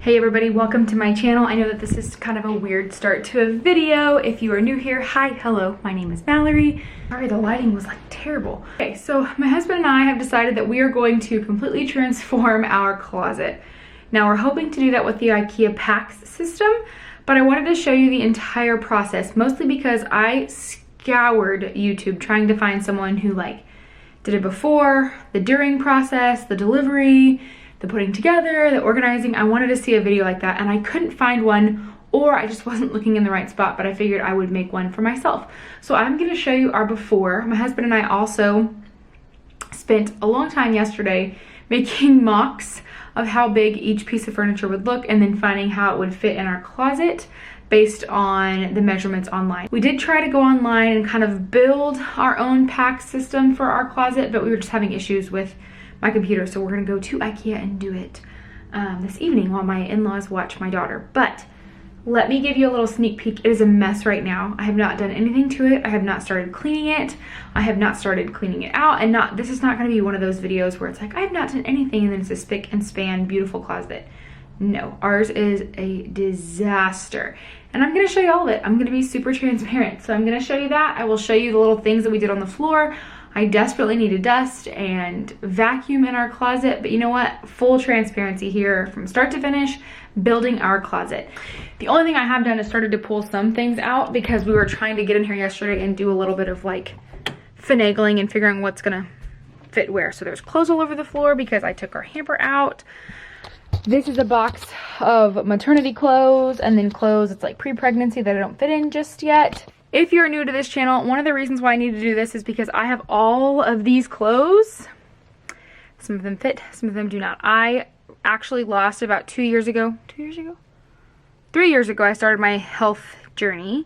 Hey everybody, welcome to my channel. I know that this is kind of a weird start to a video. If you are new here, hi, hello, my name is Mallorie. Sorry, the lighting was like terrible. Okay, so my husband and I have decided that we are going to completely transform our closet. Now we're hoping to do that with the Ikea PAX system, but I wanted to show you the entire process, mostly because I scoured YouTube trying to find someone who like did it before, the during process, the delivery, the putting together, the organizing. I wanted to see a video like that and I couldn't find one, or I just wasn't looking in the right spot, but I figured I would make one for myself. So I'm gonna show you our before. My husband and I also spent a long time yesterday making mocks of how big each piece of furniture would look and then finding how it would fit in our closet based on the measurements online. We did try to go online and kind of build our own PAX system for our closet, but we were just having issues with my computer, so we're gonna go to Ikea and do it this evening while my in-laws watch my daughter. But let me give you a little sneak peek. It is a mess right now. I have not done anything to it. I have not started cleaning it. I have not started cleaning it out, and this is not gonna be one of those videos where it's like, I have not done anything and then it's a spick and span beautiful closet. No, ours is a disaster. And I'm gonna show you all of it. I'm gonna be super transparent. So I'm gonna show you that. I will show you the little things that we did on the floor. I desperately need to dust and vacuum in our closet, but you know what? Full transparency here from start to finish, building our closet. The only thing I have done is started to pull some things out because we were trying to get in here yesterday and do a little bit of like finagling and figuring what's gonna fit where. So there's clothes all over the floor because I took our hamper out. This is a box of maternity clothes and then clothes it's like pre-pregnancy that I don't fit in just yet. If you're new to this channel, one of the reasons why I need to do this is because I have all of these clothes. Some of them fit, some of them do not. I actually lost about 3 years ago, I started my health journey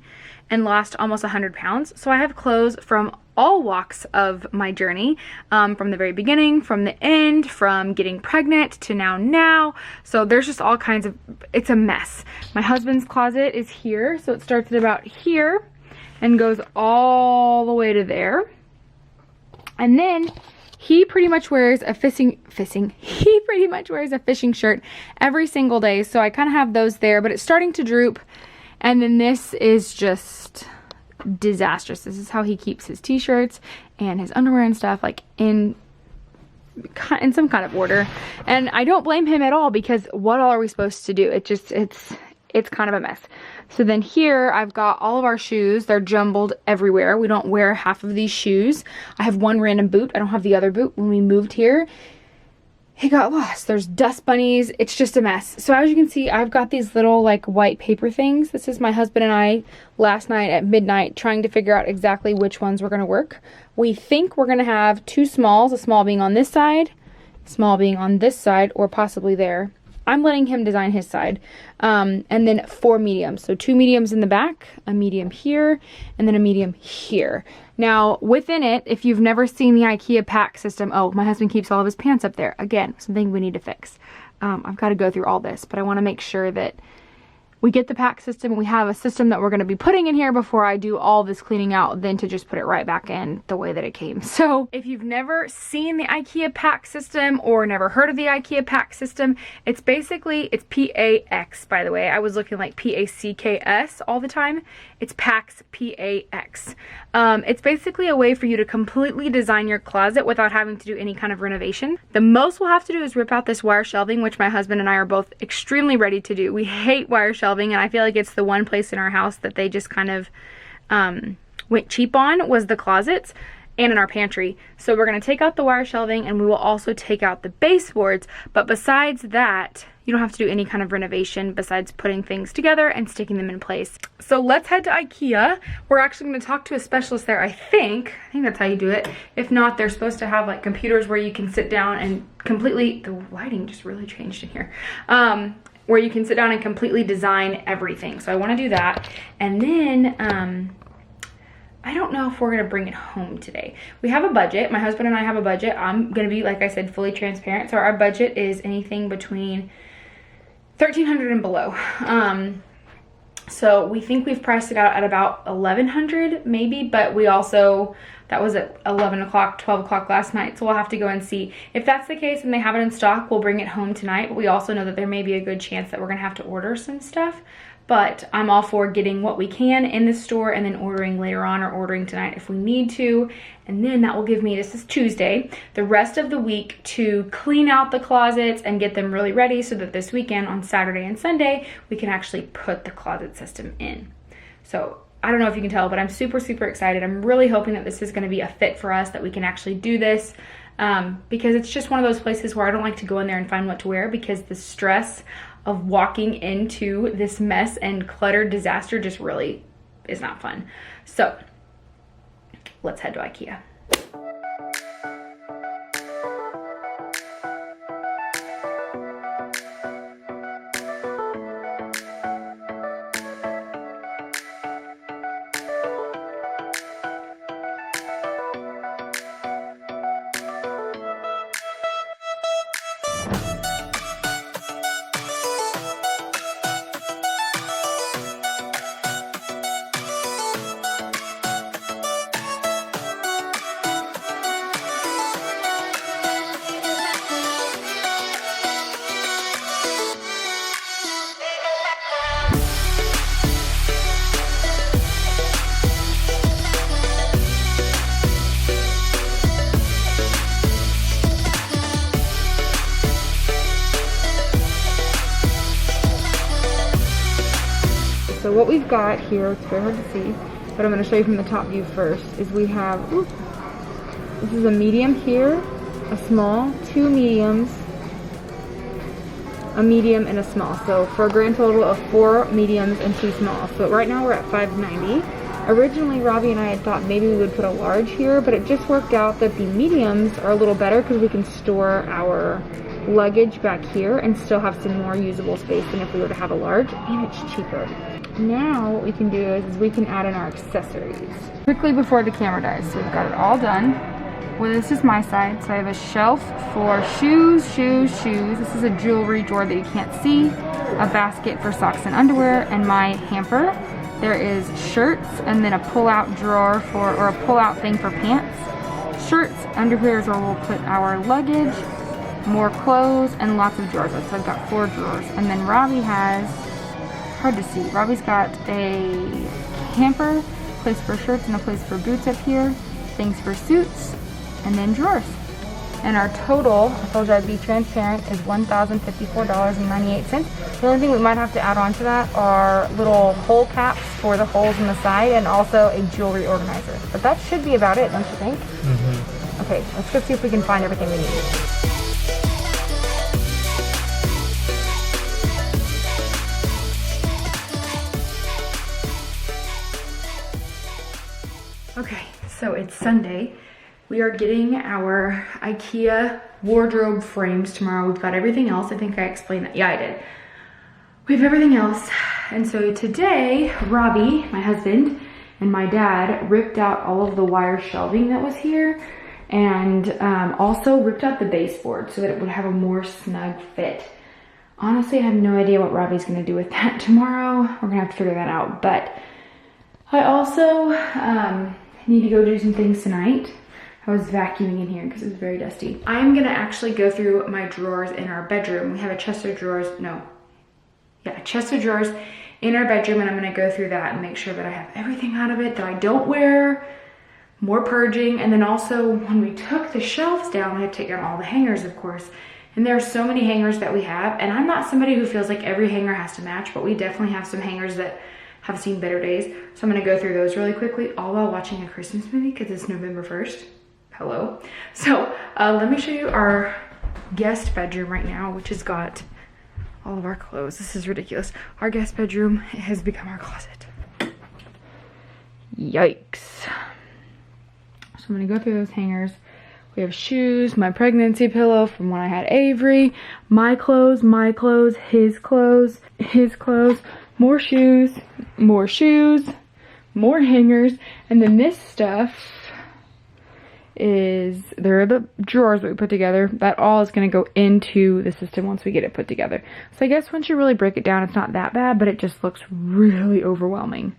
and lost almost 100 pounds. So I have clothes from all walks of my journey, from the very beginning, from the end, from getting pregnant to now. So there's just all kinds of, it's a mess. My husband's closet is here. So it starts at about here and goes all the way to there. And then he pretty much wears a fishing shirt every single day. So I kind of have those there, but it's starting to droop. And then this is just disastrous. This is how he keeps his t-shirts and his underwear and stuff like in some kind of order. And I don't blame him at all because what all are we supposed to do? It's kind of a mess. So then here I've got all of our shoes. They're jumbled everywhere. We don't wear half of these shoes. I have one random boot. I don't have the other boot. When we moved here, it got lost. There's dust bunnies. It's just a mess. So as you can see, I've got these little like white paper things. This is my husband and I last night at midnight trying to figure out exactly which ones were going to work. We think we're going to have two smalls, a small being on this side, small being on this side, or possibly there. I'm letting him design his side. And then 4 mediums. So 2 mediums in the back, a medium here, and then a medium here. Now, within it, if you've never seen the Ikea PAX system, oh, my husband keeps all of his pants up there. Again, something we need to fix. I've got to go through all this, but I want to make sure that we get the PAX system. We have a system that we're going to be putting in here before I do all this cleaning out, then to just put it right back in the way that it came. So if you've never seen the Ikea PAX system or never heard of the Ikea PAX system, it's basically, it's P-A-X, by the way. I was looking like P-A-C-K-S all the time. It's PAX, P-A-X. It's basically a way for you to completely design your closet without having to do any kind of renovation. The most we'll have to do is rip out this wire shelving, which my husband and I are both extremely ready to do. We hate wire shelving. And I feel like it's the one place in our house that they just kind of went cheap on was the closets and in our pantry. So we're going to take out the wire shelving and we will also take out the baseboards. But besides that, you don't have to do any kind of renovation besides putting things together and sticking them in place. So let's head to Ikea. We're actually going to talk to a specialist there, I think that's how you do it. If not, they're supposed to have like computers where you can sit down and completely, the lighting just really changed in here. Where you can sit down and completely design everything. So I want to do that. And then I don't know if we're going to bring it home today. We have a budget. My husband and I have a budget. I'm going to be, like I said, fully transparent. So our budget is anything between $1,300 and below. So we think we've priced it out at about $1,100 maybe, but we also That was at 11 o'clock, 12 o'clock last night. So we'll have to go and see. If that's the case and they have it in stock, we'll bring it home tonight. But we also know that there may be a good chance that we're gonna have to order some stuff. But I'm all for getting what we can in the store and then ordering later on, or ordering tonight if we need to. And then that will give me, this is Tuesday, the rest of the week to clean out the closets and get them really ready so that this weekend on Saturday and Sunday, we can actually put the closet system in. So I don't know if you can tell, but I'm super, super excited. I'm really hoping that this is gonna be a fit for us, that we can actually do this, because it's just one of those places where I don't like to go in there and find what to wear, because the stress of walking into this mess and cluttered disaster just really is not fun. So let's head to Ikea. So what we've got here, it's very hard to see, but I'm going to show you from the top view first, is we have, this is a medium here, a small, 2 mediums, a medium, and a small. So for a grand total of 4 mediums and 2 smalls. So right now we're at $5.90. Originally, Robbie and I had thought maybe we would put a large here, but it just worked out that the mediums are a little better because we can store our luggage back here and still have some more usable space than if we were to have a large, and it's cheaper. Now what we can do is we can add in our accessories. Quickly before the camera dies, so we've got it all done. Well, this is my side, so I have a shelf for shoes. This is a jewelry drawer that you can't see, a basket for socks and underwear, and my hamper. There is shirts, and then a pull-out drawer for, or a pull-out thing for pants. Shirts, underwear is where we'll put our luggage, more clothes, and lots of drawers. So I've got 4 drawers. And then Robbie has, hard to see, Robbie's got a hamper, place for shirts and a place for boots up here, things for suits, and then drawers. And our total, I told you I'd be transparent, is $1,054.98. The only thing we might have to add on to that are little hole caps for the holes in the side, and also a jewelry organizer. But that should be about it, don't you think? Mm-hmm. Okay, let's go see if we can find everything we need. Okay, so it's Sunday. We are getting our Ikea wardrobe frames tomorrow. We've got everything else. I think I explained that. Yeah, I did. We have everything else. And so today, Robbie, my husband, and my dad ripped out all of the wire shelving that was here, and also ripped out the baseboard so that it would have a more snug fit. Honestly, I have no idea what Robbie's gonna do with that tomorrow. We're gonna have to figure that out. But I also need to go do some things tonight. I was vacuuming in here because it's very dusty. I'm gonna actually go through my drawers in our bedroom. We have a chest of drawers, a chest of drawers in our bedroom, and I'm gonna go through that and make sure that I have everything out of it that I don't wear, more purging. And then also when we took the shelves down, we had to take down all the hangers, of course. And there are so many hangers that we have, and I'm not somebody who feels like every hanger has to match, but we definitely have some hangers that have seen better days. So I'm gonna go through those really quickly, all while watching a Christmas movie because it's November 1st. Hello. So let me show you our guest bedroom right now, which has got all of our clothes. This is ridiculous. Our guest bedroom has become our closet. Yikes. So I'm gonna go through those hangers. We have shoes, my pregnancy pillow from when I had Avery, my clothes, his clothes, more shoes, more hangers, and then this stuff is, there are the drawers that we put together. That all is going to go into the system once we get it put together. So I guess once you really break it down, it's not that bad, but it just looks really overwhelming.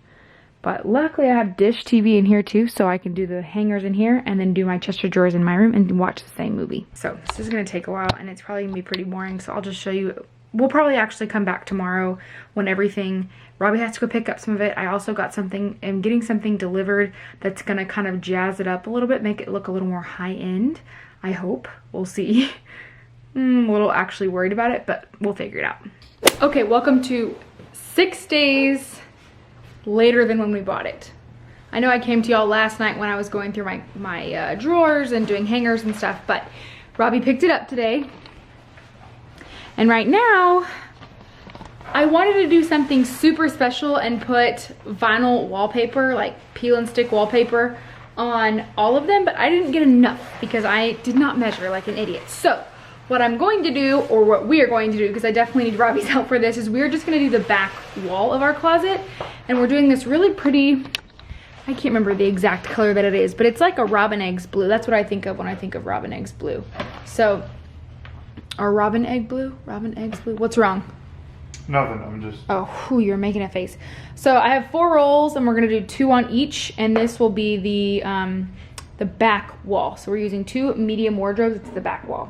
But luckily I have dish TV in here too, so I can do the hangers in here and then do my chest of drawers in my room and watch the same movie. So this is gonna take a while and it's probably gonna be pretty boring, so I'll just show you. We'll probably actually come back tomorrow when everything, Robbie has to go pick up some of it. I also got something, I'm getting something delivered that's gonna kind of jazz it up a little bit, make it look a little more high end, I hope. We'll see. I'm a little actually worried about it, but we'll figure it out. Okay, welcome to 6 days later than when we bought it. I know I came to y'all last night when I was going through my drawers and doing hangers and stuff, but Robbie picked it up today. And right now, I wanted to do something super special and put vinyl wallpaper, like peel and stick wallpaper on all of them, but I didn't get enough because I did not measure like an idiot. So what I'm going to do, or what we are going to do, because I definitely need Robbie's help for this, is we're just gonna do the back wall of our closet. And we're doing this really pretty, I can't remember the exact color that it is, but it's like a robin eggs blue. That's what I think of when I think of robin eggs blue. So, or robin egg blue? Robin eggs blue? What's wrong? Nothing, I'm just... Oh, whew, you're making a face. So I have 4 rolls and we're gonna do 2 on each, and this will be the back wall. So we're using 2 medium wardrobes, it's the back wall.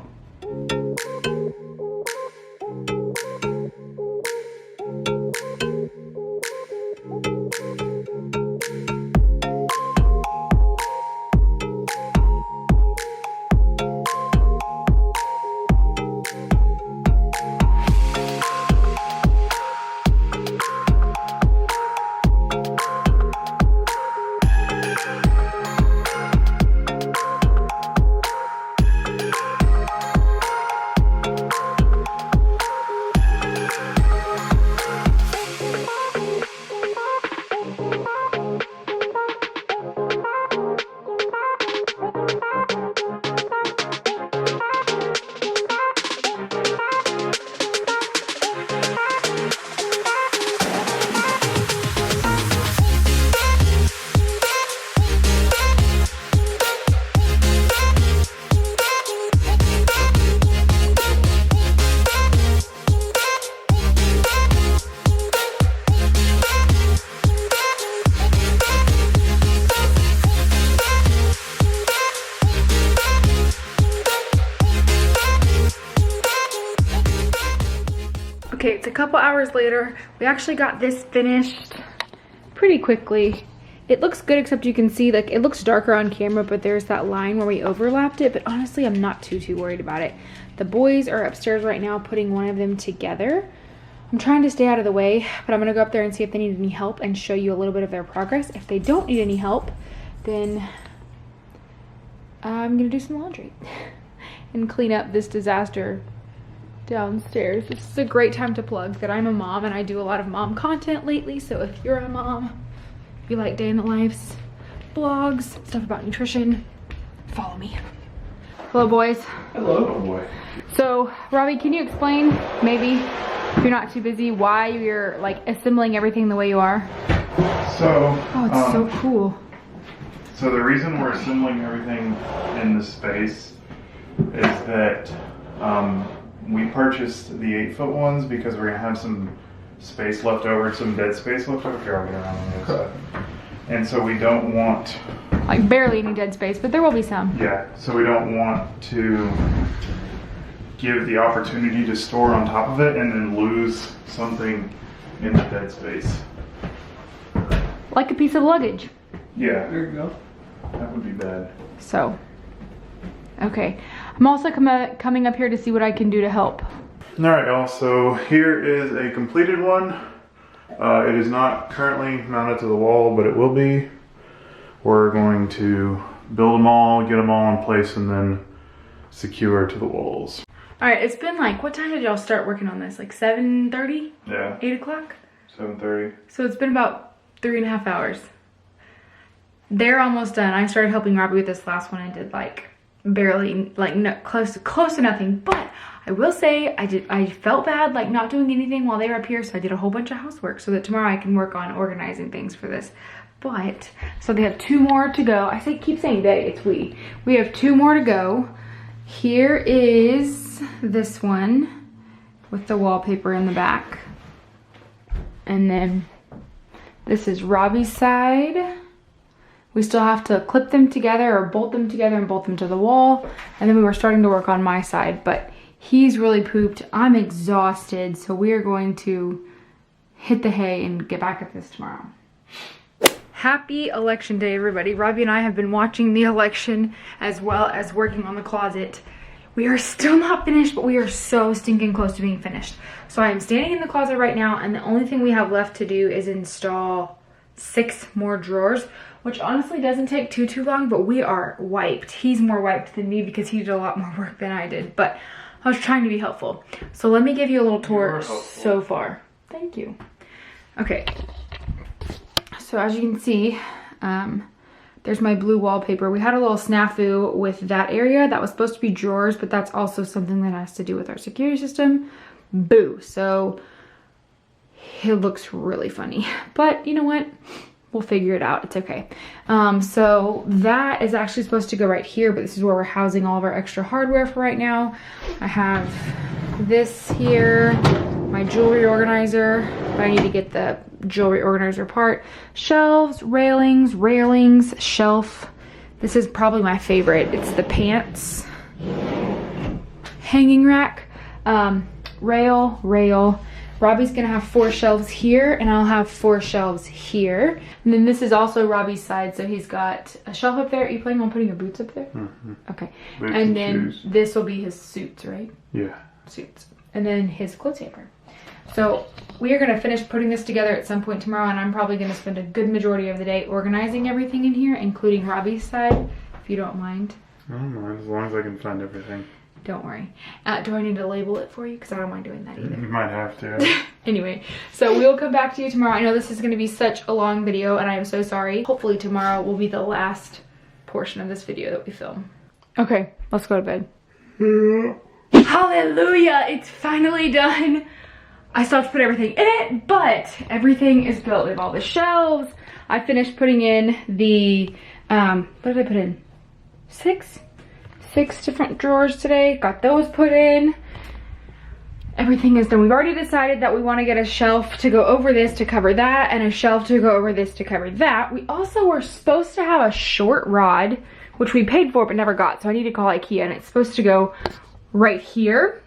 Okay, it's a couple hours later. We actually got this finished pretty quickly. It looks good, except you can see, like, it looks darker on camera, but there's that line where we overlapped it. But honestly, I'm not too worried about it. The boys are upstairs right now putting one of them together. I'm trying to stay out of the way, but I'm gonna go up there and see if they need any help and show you a little bit of their progress. If they don't need any help, then I'm gonna do some laundry and clean up this disaster downstairs. This is a great time to plug that I'm a mom and I do a lot of mom content lately. So if you're a mom, if you like day in the lives, blogs, stuff about nutrition, follow me. Hello, boys. Hello, boy. So Robbie, can you explain, maybe if you're not too busy, why you're like assembling everything the way you are? So oh, it's so cool. So the reason we're assembling everything in this space is that we purchased the 8-foot ones because we're gonna have some space left over, some dead space left over. Here, I'll get around on the other side. And so we don't want, like, barely any dead space, but there will be some. Yeah, so we don't want to give the opportunity to store on top of it and then lose something in the dead space. Like a piece of luggage. Yeah. There you go. That would be bad. So, okay. I'm also coming up here to see what I can do to help. All right, y'all, so here is a completed one. It is not currently mounted to the wall, but it will be. We're going to build them all, get them all in place, and then secure to the walls. All right, it's been like, what time did y'all start working on this? Like 7:30? Yeah. 8 o'clock? 7:30. So it's been about 3.5 hours. They're almost done. I started helping Robbie with this last one and did like barely, like, no, close to nothing. But I will say I felt bad like not doing anything while they were up here, so I did a whole bunch of housework so that tomorrow I can work on organizing things for this. But so they have 2 more to go. Keep saying they, it's we. We have 2 more to go. Here is this one with the wallpaper in the back. And then This is Robbie's side. We still have to clip them together or bolt them together and bolt them to the wall. And then we were starting to work on my side, but he's really pooped. I'm exhausted, so we are going to hit the hay and get back at this tomorrow. Happy election day, everybody. Robbie and I have been watching the election as well as working on the closet. We are still not finished, but we are so stinking close to being finished. So I am standing in the closet right now, and the only thing we have left to do is install 6 more drawers, which honestly doesn't take too long, but we are wiped. He's more wiped than me because he did a lot more work than I did, but I was trying to be helpful. So let me give you a little tour so far. Thank you. Okay. So as you can see, there's my blue wallpaper. We had a little snafu with that area. That was supposed to be drawers, but that's also something that has to do with our security system. Boo. So it looks really funny, but you know what? We'll figure it out. It's okay. So that is actually supposed to go right here, but this is where we're housing all of our extra hardware for right now. I have this here, my jewelry organizer, but I need to get the jewelry organizer part. Shelves, railings, shelf. This is probably my favorite. It's the pants hanging rack. Rail. Robbie's gonna have 4 shelves here, and I'll have 4 shelves here. And then this is also Robbie's side, so he's got a shelf up there. Are you planning on putting your boots up there? Mm-hmm. Okay. Boots and then shoes. This will be his suits, right? Yeah. Suits. And then his clothes hamper. So we are gonna finish putting this together at some point tomorrow, and I'm probably gonna spend a good majority of the day organizing everything in here, including Robbie's side, if you don't mind. I don't mind, as long as I can find everything. Don't worry. Do I need to label it for you? Because I don't mind doing that either. You might have to. Anyway, so we'll come back to you tomorrow. I know this is going to be such a long video, and I am so sorry. Hopefully tomorrow will be the last portion of this video that we film. Okay, let's go to bed. Hallelujah! It's finally done. I still have to put everything in it, but everything is built. We have all the shelves. I finished putting in the, what did I put in? 6 different drawers today. Got those put in. Everything is done. We've already decided that we want to get a shelf to go over this to cover that, and a shelf to go over this to cover that. We also were supposed to have a short rod, which we paid for but never got, so I need to call Ikea, and it's supposed to go right here.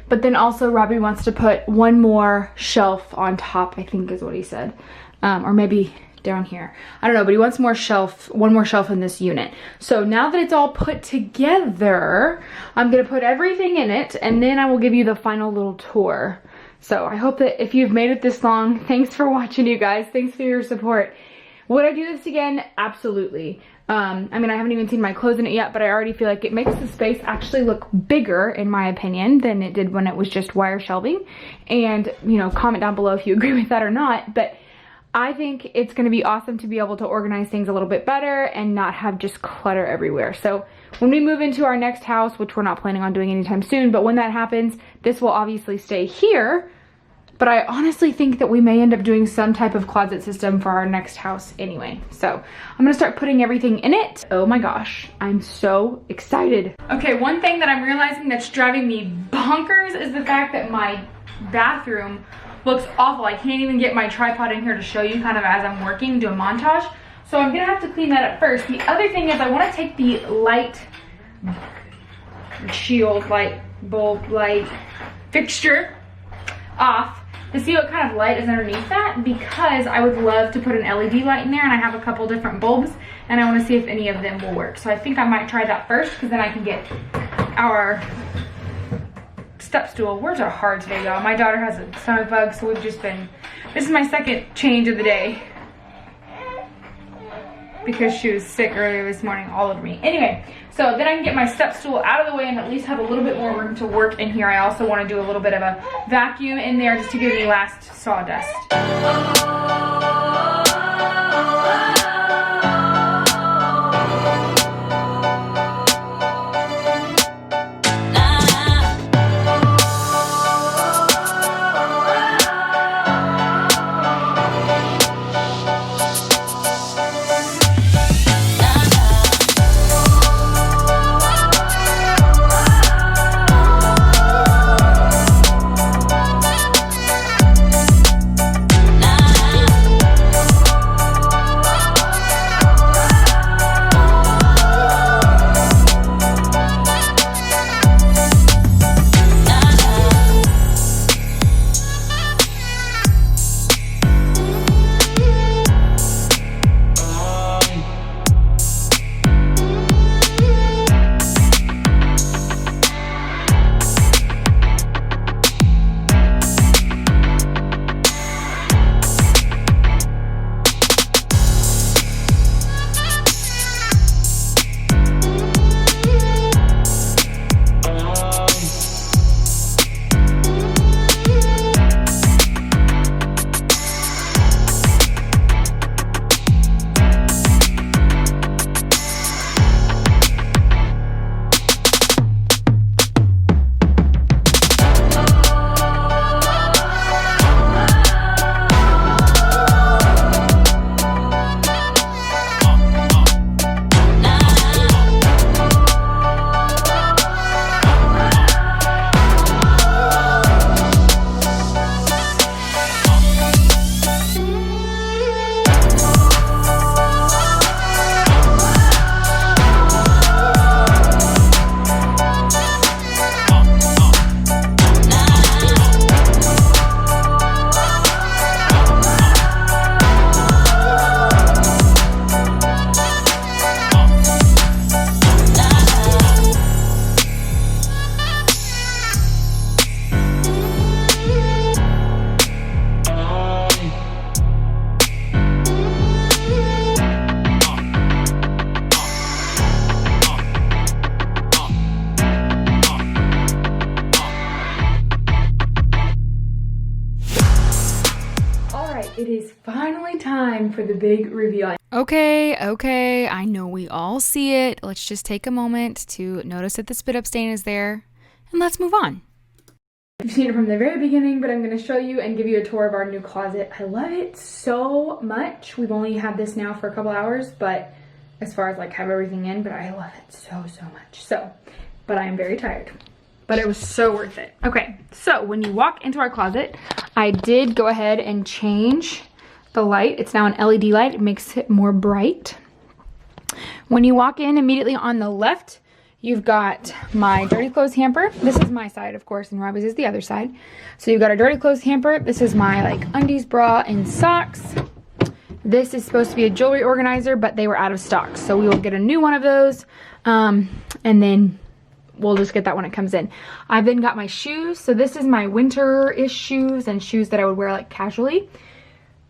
But then also Robbie wants to put 1 more shelf on top, I think is what he said. Or maybe down here. I don't know, but he wants 1 more shelf in this unit. So now that it's all put together, I'm gonna put everything in it, and then I will give you the final little tour. So I hope that if you've made it this long, thanks for watching, you guys. Thanks for your support. Would I do this again? Absolutely. I mean, I haven't even seen my clothes in it yet, but I already feel like it makes the space actually look bigger, in my opinion, than it did when it was just wire shelving. And, you know, comment down below if you agree with that or not. But I think it's going to be awesome to be able to organize things a little bit better and not have just clutter everywhere. So when we move into our next house, which we're not planning on doing anytime soon, but when that happens, this will obviously stay here. But I honestly think that we may end up doing some type of closet system for our next house anyway. So I'm gonna start putting everything in it. Oh my gosh, I'm so excited. Okay, one thing that I'm realizing that's driving me bonkers is the fact that my bathroom looks awful. I can't even get my tripod in here to show you kind of as I'm working, do a montage. So I'm gonna have to clean that up first. The other thing is I wanna take the light shield, light bulb, light fixture off to see what kind of light is underneath that, because I would love to put an LED light in there, and I have a couple different bulbs and I wanna see if any of them will work. So I think I might try that first, because then I can get our step stool. Words are hard today, y'all. My daughter has a stomach bug, so we've just been, this is my second change of the day because she was sick earlier this morning all over me. Anyway, so then I can get my step stool out of the way and at least have a little bit more room to work in here. I also want to do a little bit of a vacuum in there just to give me last sawdust. right, it is finally time for the big reveal. Okay, I know we all see it. Let's just take a moment to notice that the spit up stain is there, and let's move on. You've seen it from the very beginning, but I'm going to show you and give you a tour of our new closet. I love it so much. We've only had this now for a couple hours, but as far as like have everything in, but I love it so much. But I am very tired. But it was so worth it. Okay, so when you walk into our closet, I did go ahead and change the light. It's now an LED light. It makes it more bright. When you walk in, immediately on the left, you've got my dirty clothes hamper. This is my side, of course, and Robbie's is the other side. So you've got a dirty clothes hamper. This is my like undies, bra, and socks. This is supposed to be a jewelry organizer, but they were out of stock. So we will get a new one of those. And then we'll just get that when it comes in. I've then got my shoes. So this is my winter-ish shoes and shoes that I would wear like casually.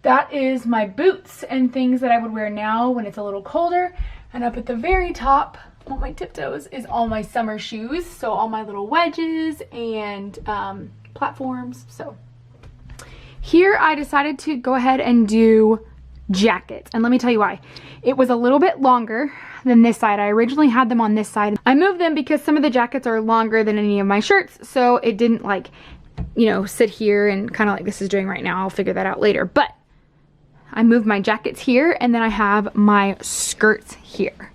That is my boots and things that I would wear now when it's a little colder. And up at the very top, on my tiptoes, is all my summer shoes. So all my little wedges and platforms. So here I decided to go ahead and do jackets, and let me tell you why. It was a little bit longer than this side. I originally had them on this side. I moved them because some of the jackets are longer than any of my shirts, so it didn't like, you know, sit here and kind of like this is doing right now. I'll figure that out later. But I moved my jackets here, and then I have my skirts here.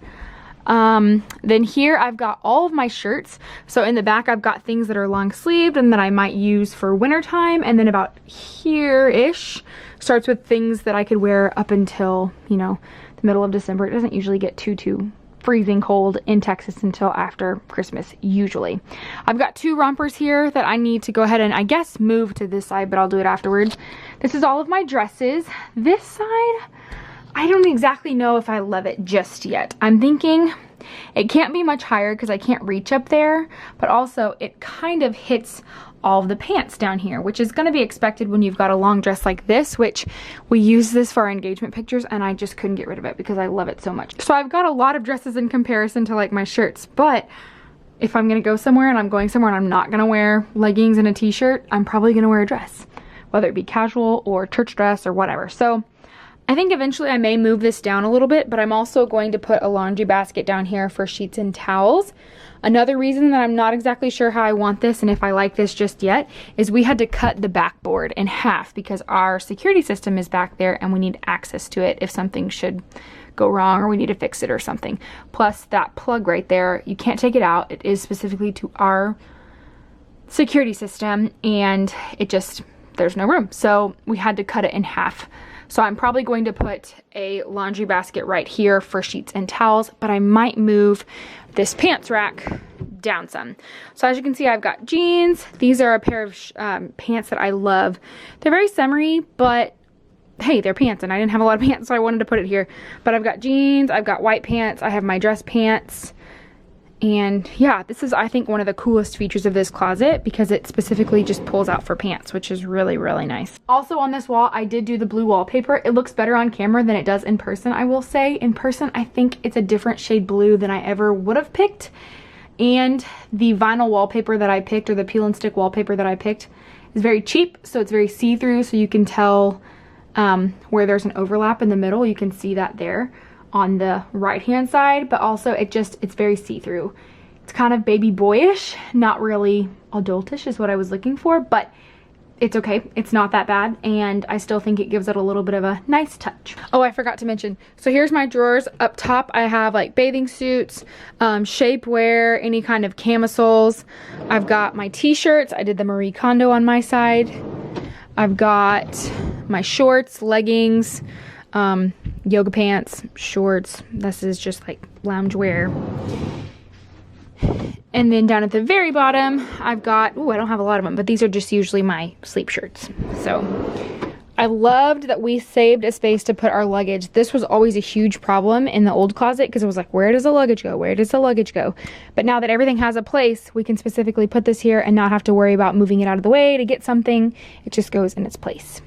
Then here I've got all of my shirts. So in the back I've got things that are long sleeved and that I might use for winter time, and then about here-ish starts with things that I could wear up until, you know, the middle of December. It doesn't usually get too freezing cold in Texas until after Christmas, usually. I've got two rompers here that I need to go ahead and I guess move to this side, but I'll do it afterwards. This is all of my dresses. This side, I don't exactly know if I love it just yet. I'm thinking it can't be much higher because I can't reach up there, but also it kind of hits all of the pants down here, which is going to be expected when you've got a long dress like this, which we use this for our engagement pictures, and I just couldn't get rid of it because I love it so much. So I've got a lot of dresses in comparison to like my shirts, but if I'm going to go somewhere and I'm going somewhere and I'm not going to wear leggings and a t-shirt, I'm probably going to wear a dress, whether it be casual or church dress or whatever. So I think eventually I may move this down a little bit, but I'm also going to put a laundry basket down here for sheets and towels. Another reason that I'm not exactly sure how I want this and if I like this just yet is we had to cut the backboard in half because our security system is back there and we need access to it if something should go wrong or we need to fix it or something. Plus that plug right there, you can't take it out. It is specifically to our security system and it just, there's no room. So we had to cut it in half. So I'm probably going to put a laundry basket right here for sheets and towels, but I might move this pants rack down some. So as you can see, I've got jeans. These are a pair of pants that I love. They're very summery, but hey, they're pants, and I didn't have a lot of pants, so I wanted to put it here. But I've got jeans, I've got white pants, I have my dress pants. And yeah, this is, I think, one of the coolest features of this closet because it specifically just pulls out for pants, which is really, really nice. Also on this wall, I did do the blue wallpaper. It looks better on camera than it does in person, I will say. In person, I think it's a different shade blue than I ever would have picked. And the vinyl wallpaper that I picked, or the peel and stick wallpaper that I picked, is very cheap. So it's very see-through, so you can tell where there's an overlap in the middle. You can see that there on the right hand side, but also it's very see-through. It's kind of baby boyish, not really adultish is what I was looking for, but it's okay. It's not that bad, and I still think it gives it a little bit of a nice touch. Oh, I forgot to mention, so here's my drawers. Up top I have like bathing suits, shapewear, any kind of camisoles. I've got my t-shirts. I did the Marie Kondo on my side. I've got my shorts, leggings, yoga pants, shorts. This is just like loungewear. And then down at the very bottom, I've got, I don't have a lot of them, but these are just usually my sleep shirts. So I loved that we saved a space to put our luggage. This was always a huge problem in the old closet because it was like, where does the luggage go? Where does the luggage go? But now that everything has a place, we can specifically put this here and not have to worry about moving it out of the way to get something. It just goes in its place.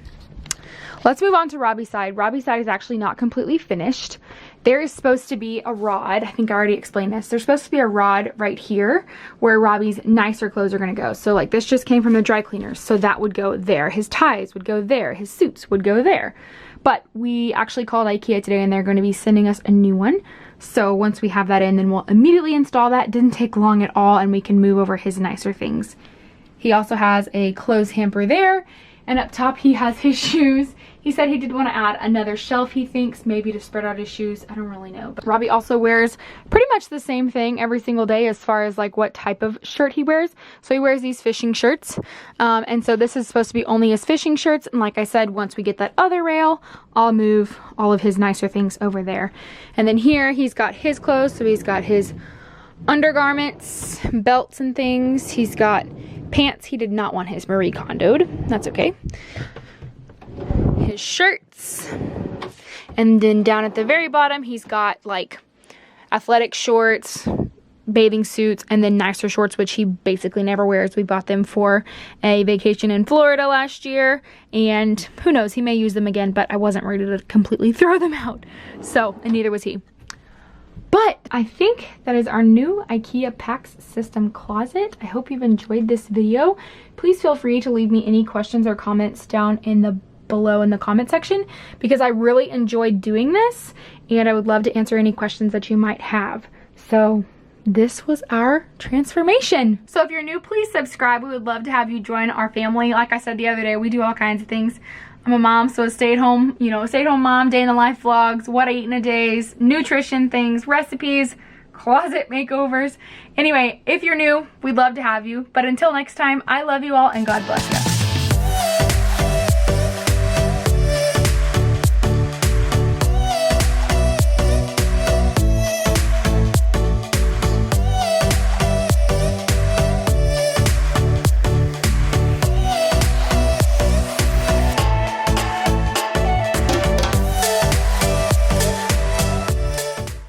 Let's move on to Robbie's side. Robbie's side is actually not completely finished. there is supposed to be a rod. I think I already explained this. There's supposed to be a rod right here where Robbie's nicer clothes are gonna go. So like this just came from the dry cleaners, so that would go there. His ties would go there. His suits would go there. But we actually called Ikea today and they're gonna be sending us a new one. So once we have that in, then we'll immediately install that. Didn't take long at all, and we can move over his nicer things. He also has a clothes hamper there, and up top he has his shoes. He said he did want to add another shelf, he thinks, maybe to spread out his shoes. I don't really know. But Robbie also wears pretty much the same thing every single day as far as like what type of shirt he wears. So he wears these fishing shirts. And so this is supposed to be only his fishing shirts. And like I said, once we get that other rail, I'll move all of his nicer things over there. And then here he's got his clothes. So he's got his undergarments, belts and things. He's got pants. He did not want his Marie Kondoed. That's okay. His shirts, and then down at the very bottom he's got like athletic shorts, bathing suits, and then nicer shorts, which he basically never wears. We bought them for a vacation in Florida last year, and who knows, he may use them again, but I wasn't ready to completely throw them out. So, and neither was he. But I think that is our new IKEA PAX system closet. I hope you've enjoyed this video. Please feel free to leave me any questions or comments down below in the comment section, because I really enjoyed doing this and I would love to answer any questions that you might have. So this was our transformation. So if you're new, please subscribe. We would love to have you join our family. Like I said the other day, we do all kinds of things. I'm a mom, so a stay-at-home, stay-at-home mom, day in the life vlogs, what I eat in a day, nutrition things, recipes, closet makeovers. Anyway, if you're new, we'd love to have you. But until next time, I love you all and God bless you.